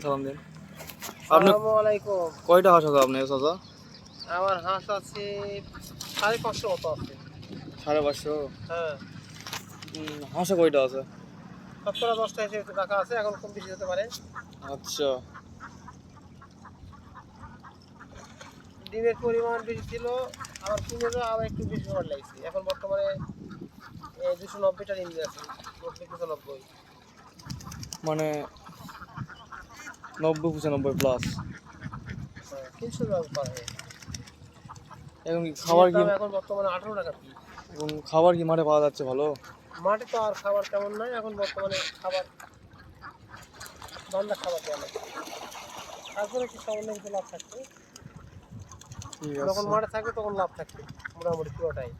সালাম দিন। আপনি আসসালামু আলাইকুম। কয়টা হাঁস আছে আপনার চাচা? আমার হাঁস আছে 550 মতো আছে। 550? হ্যাঁ, হাঁসে কয়টা আছে? 17-10টা হিসেবে রাখা আছে, এখন কম বেশি হতে পারে। আচ্ছা। ডিমের পরিমাণ বেশি ছিল, আবার কুমিরও আবার একটু বেশি খাবার লাগছে। এখন বর্তমানে 290টা ডিম আছে, 90-95। মানে 90-95 প্লাস। হ্যাঁ, 300 গ্রাম পার হয়। এখন কি খাবার ডিমের কি দাম এখন বর্তমানে 18 টাকা পিস। এখন খাবার কি মাঠে পাওয়া যাচ্ছে ভালো? মাঠে তো আর খাবার তেমন নাই, এখন বর্তমানে খাবার বান্ধা খাবার দেওয়া লাগে। তারপরে একটু সামান্য কিছু লাভ থাকবে। ঠিক যখন আছে। মাঠে থাকবে তখন লাভ থাকবে মোটামুটি পুরোটাই।